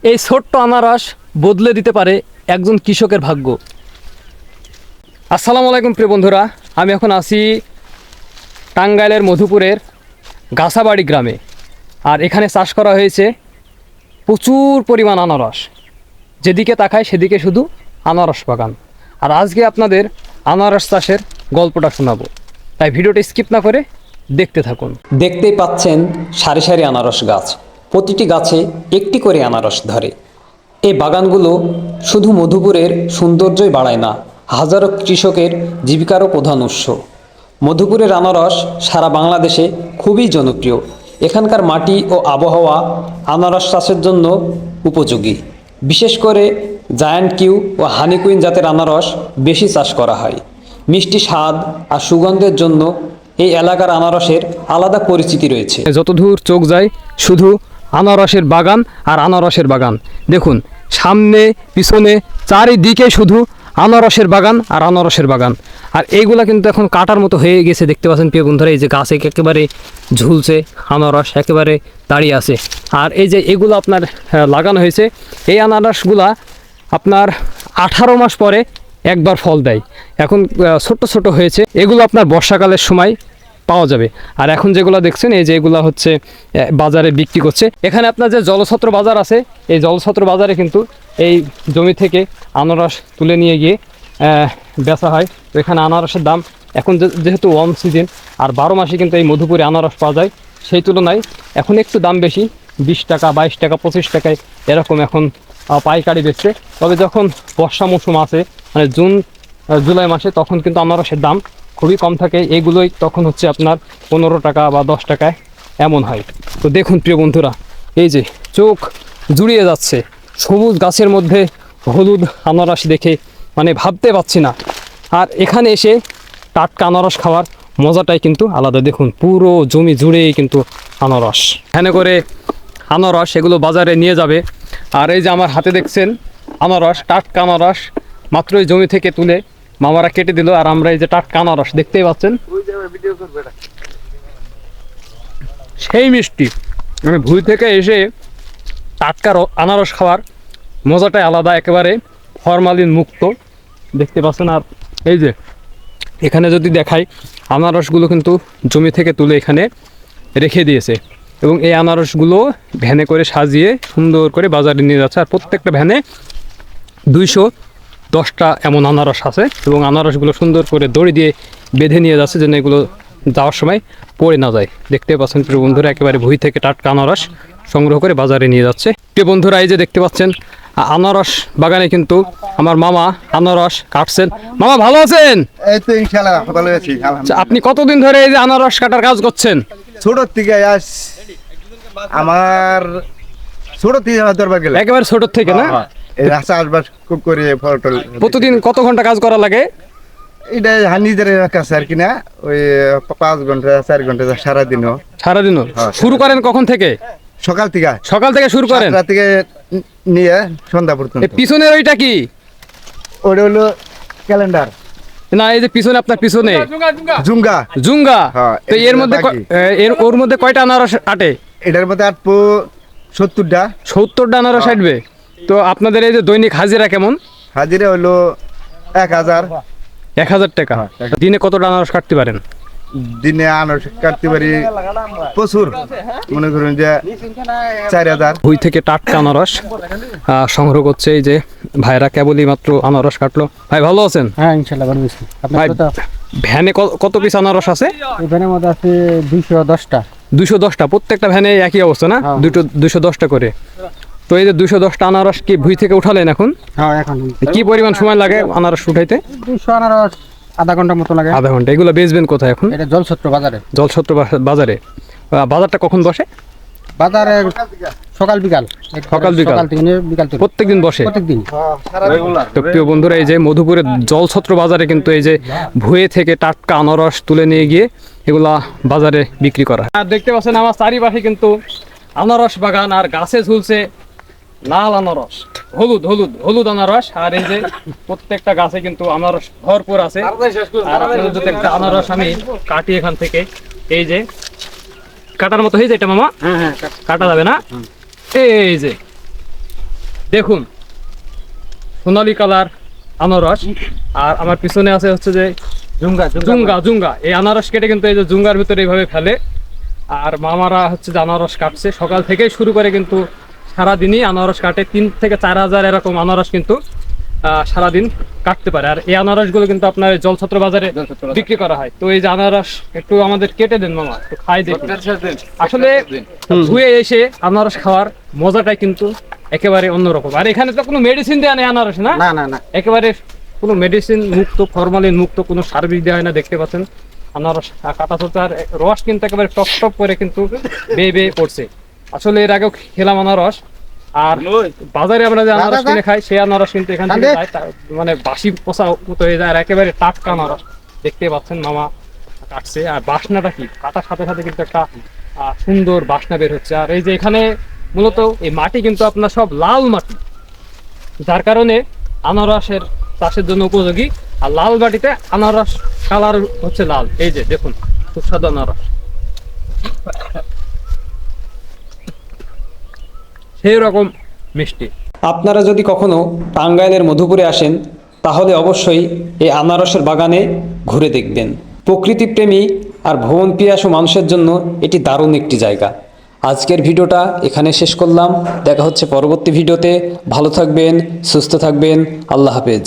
এই ছোট্ট আনারস বদলে দিতে পারে একজন কৃষকের ভাগ্য। আসসালামু আলাইকুম প্রিয় বন্ধুরা, আমি এখন আছি টাঙ্গাইলের মধুপুরের গাছাবাড়ি গ্রামে। আর এখানে চাষ করা হয়েছে প্রচুর পরিমাণ আনারস। যেদিকে তাকায় সেদিকে শুধু আনারস বাগান। আর আজকে আপনাদের আনারস চাষের গল্পটা শোনাবো, তাই ভিডিওটা স্কিপ না করে দেখতে থাকুন। দেখতেই পাচ্ছেন সারি সারি আনারস গাছ, প্রতিটি গাছে একটি করে আনারস ধরে। এই বাগানগুলো শুধু মধুপুরের সৌন্দর্যই বাড়ায় না, হাজারো কৃষকের জীবিকারও প্রধান উৎস। মধুপুরের আনারস সারা বাংলাদেশে খুবই জনপ্রিয়। এখানকার মাটি ও আবহাওয়া আনারস চাষের জন্য উপযোগী। বিশেষ করে জায়ান্ট কিউ ও হানি কুইন জাতের আনারস বেশি চাষ করা হয়। মিষ্টি স্বাদ আর সুগন্ধের জন্য এই এলাকার আনারসের আলাদা পরিচিতি রয়েছে। যতদূর চোখ যায় শুধু আনারসের বাগান আর আনারসের বাগান। দেখুন, সামনে পিছনে চারিদিকে শুধু আনারসের বাগান আর আনারসের বাগান। আর এইগুলা কিন্তু এখন কাটার মতো হয়ে গেছে। দেখতে পাচ্ছেন প্রিয় বন্ধুরা, এই যে গাছে একেবারে ঝুলছে আনারস, একেবারে দাঁড়িয়ে আছে। আর এই যে এগুলো আপনার লাগানো হয়েছে, এই আনারসগুলা আপনার 18 মাস পরে একবার ফল দেয়। এখন ছোট ছোট হয়েছে, এগুলো আপনার বর্ষাকালের সময় পাওয়া যাবে। আর এখন যেগুলো দেখছেন, এই যে এগুলো হচ্ছে বাজারে বিক্রি করছে। এখানে আপনার যে জলছত্র বাজার আছে, এই জলছত্র বাজারে কিন্তু এই জমি থেকে আনারস তুলে নিয়ে গিয়ে বেচা হয়। তো এখানে আনারসের দাম এখন যেহেতু ওয়ান সিজন, আর 12 মাসে কিন্তু এই মধুপুরে আনারস পাওয়া যায়, সেই তুলনায় এখন একটু দাম বেশি, 20 টাকা 22 টাকা 25 টাকায় এরকম এখন পাইকারি বেচছে। তবে যখন বর্ষা মৌসুম আসে, মানে জুন জুলাই মাসে, তখন কিন্তু আনারসের দাম খুবই কম থাকে। এগুলোই তখন হচ্ছে আপনার 15 টাকা বা 10 টাকায় এমন হয়। তো দেখুন প্রিয় বন্ধুরা, এই যে চোখ জুড়িয়ে যাচ্ছে সবুজ গাছের মধ্যে হলুদ আনারস দেখে, মানে ভাবতে পারছি না। আর এখানে এসে টাটকা আনারস খাওয়ার মজাটাই কিন্তু আলাদা। দেখুন পুরো জমি জুড়েই কিন্তু আনারস। এখানে করে আনারস এগুলো বাজারে নিয়ে যাবে। আর এই যে আমার হাতে দেখছেন আনারস, টাটকা আনারস মাত্রই জমি থেকে তুলে মামারা কেটে দিল। আর আমরা এই যে টাটকা আনারস দেখতেই পাচ্ছেন, সেই মিষ্টি। আমি ভুঁই থেকে এসে টাটকা আনারস খাওয়ার মজাটাই আলাদা, একেবারে ফরমালিন মুক্ত। দেখতে পাচ্ছেন। আর এই যে এখানে যদি দেখাই, আনারসগুলো কিন্তু জমি থেকে তুলে এখানে রেখে দিয়েছে, এবং এই আনারসগুলো ভ্যানে করে সাজিয়ে সুন্দর করে বাজারে নিয়ে যাচ্ছে। আর প্রত্যেকটা ভ্যানে 210টা এমন আনারস আছে, এবং আনারসগুলো সুন্দর করে দড়ি দিয়ে বেঁধে নিয়ে যাচ্ছে যেন এগুলো যাওয়ার সময় পড়ে না যায়। দেখতে পাচ্ছেন প্রিয় বন্ধুরা, একেবারে ভুঁই থেকে টাটকা আনারস সংগ্রহ করে বাজারে নিয়ে যাচ্ছে। প্রিয় বন্ধুরা, এই যে দেখতে পাচ্ছেন আনারস বাগানে কিন্তু আমার মামা আনারস কাটছেন। মামা ভালো আছেন? এই তো ইনশাআল্লাহ ভালো আছি। আপনি কতদিন ধরে এই যে আনারস কাটার কাজ করছেন? ছোট থেকে আমার ছোট থেকে দরবার গেলে একেবারে ছোট থেকে না? এই রাস্তা আসবার খুব করে ফটল। প্রতিদিন কত ঘন্টা কাজ করা লাগে? এটা নিজের কাছে আর কি না, ওই 5 ঘন্টা 4 ঘন্টা সারাদিনও। সারাদিনও? শুরু করেন কখন থেকে? সকাল থেকে। সকাল থেকে শুরু করেন? রাত থেকে নিয়ে সন্ধ্যা পর্যন্ত। পিছনের ওইটা কি? ওটা হলো ক্যালেন্ডার না, এই যে পিছনে, আপনার পিছনে জুঙ্গা। জুঙ্গা। হ্যাঁ, তো এর মধ্যে ওর মধ্যে কয়টা আনারস আটে? এটার মধ্যে 70টা। 70টা আনারস আটবে। তো আপনাদের এই যে দৈনিক হাজিরা কেমন? হাজিরা হলো 1000 টাকা। দিনে কতটা আনারস কাটতে পারেন? দিনে আনারস কাটতে পারি প্রচুর, মনে করুন যে 4000। ভুঁই থেকে টাটকা আনারস সংগ্রহ করছে এই যে ভাইরা, কেবলই মাত্র আনারস কাটলো। ভাই ভালো আছেন? হ্যাঁ ইনশাআল্লাহ ভালো আছি। ভাই ভ্যানে কত পিস আনারস আছে? এই ভ্যানের মধ্যে আছে 210টা। 210টা? প্রত্যেকটা ভ্যানে একই অবস্থা না? 210টা করে। তো এই যে 210টা আনারস কি ভুঁই থেকে উঠালেন এখন? হ্যাঁ এখন। কি পরিমাণ সময় লাগে আনারস উঠাইতে? 200 আনারস আধা ঘন্টা মতো লাগে। আধা ঘন্টা। এগুলো বেচবেন কোথায় এখন? এটা জলছত্র বাজারে। জলছত্র বাজারে। বাজারটা কখন বসে? বাজারে সকাল বিকাল। সকাল বিকাল? সকাল থেকে বিকাল থেকে প্রত্যেকদিন বসে? প্রত্যেকদিন। তো প্রিয় বন্ধুরা, এই যে মধুপুরের জলছত্র বাজারে কিন্তু এই যে ভুঁয়ে থেকে টাটকা আনারস তুলে নিয়ে গিয়ে এগুলা বাজারে বিক্রি করা। আর দেখতে পাচ্ছেন আমার চারিপাশে কিন্তু আনারস বাগান, আর গাছে ঝুলছে লাল আনারস, হলুদ হলুদ হলুদ আনারস। আর এই যে প্রত্যেকটা গাছে কিন্তু আনারস ভরপুর আছে। আর আপনাদের যদি একটা আনারস আমি কাটি এখান থেকে, এই যে কাটার মতো হয়েছে এটা মামা? হ্যাঁ হ্যাঁ কাটা যাবে না? এই যে দেখুন সোনালী কালার আনারস, আর আমার পিছনে আছে হচ্ছে যে জুঙ্গা। এই আনারস কেটে কিন্তু এই যে জুঙ্গার ভিতরে এইভাবে ফেলে, আর মামারা হচ্ছে যে আনারস কাটছে সকাল থেকেই শুরু করে, কিন্তু সারাদিনই আনারস কাটে। 3 থেকে 4 হাজার এরকম আনারস কিন্তু সারাদিন কাটতে পারে। আর এই আনারসগুলো কিন্তু আপনার জলছত্র বাজারে বিক্রি করা হয়। তো এই যে আনারস একটু আমাদের কেটে দেন মামা, একটু খাই দেখি। আসলে ধুয়ে এসে আনারস খাওয়ার মজাটাই কিন্তু একেবারে অন্যরকম। আর এখানে তো কোনো মেডিসিন দেওয়া নেই আনারস, না না না না একেবারে কোনো মেডিসিন মুক্ত, ফরমালিন মুক্ত, কোনো সার বিষ দেওয়া হয় না। দেখতে পাচ্ছেন আনারস কাটা হচ্ছে, আর রস কিন্তু একেবারে টপ টপ করে কিন্তু বেয়ে বেয়ে পড়ছে। আসলে এর আগেও খেলাম আনারস, আর বাজারে আমরা যে আনারস কিনে খাই সেই আনারস কিন্তু এখান থেকে যায় মানে বাসি পচা মতো হয়ে যায়, আর একেবারে টাটকা আনারস। দেখতে পাচ্ছেন মামা কাটছে, আর বাসনাটা কি, কাটার সাথে সাথে কিন্তু একটা সুন্দর বাসনা বের হচ্ছে। আর এই যে এখানে মূলত এই মাটি কিন্তু আপনার সব লাল মাটি, যার কারণে আনারসের চাষের জন্য উপযোগী। আর লাল মাটিতে আনারস কালার হচ্ছে লাল। এই যে দেখুন সুস্বাদু আনারস, সেই রকম মিষ্টি। আপনারা যদি কখনো টাঙ্গাইলের মধুপুরে আসেন তাহলে অবশ্যই এই আনারসের বাগানে ঘুরে দেখবেন। প্রকৃতিপ্রেমী আর ভ্রমণ পিয়াসু মানুষের জন্য এটি দারুণ একটি জায়গা। আজকের ভিডিওটা এখানে শেষ করলাম। দেখা হচ্ছে পরবর্তী ভিডিওতে। ভালো থাকবেন, সুস্থ থাকবেন। আল্লাহ হাফেজ।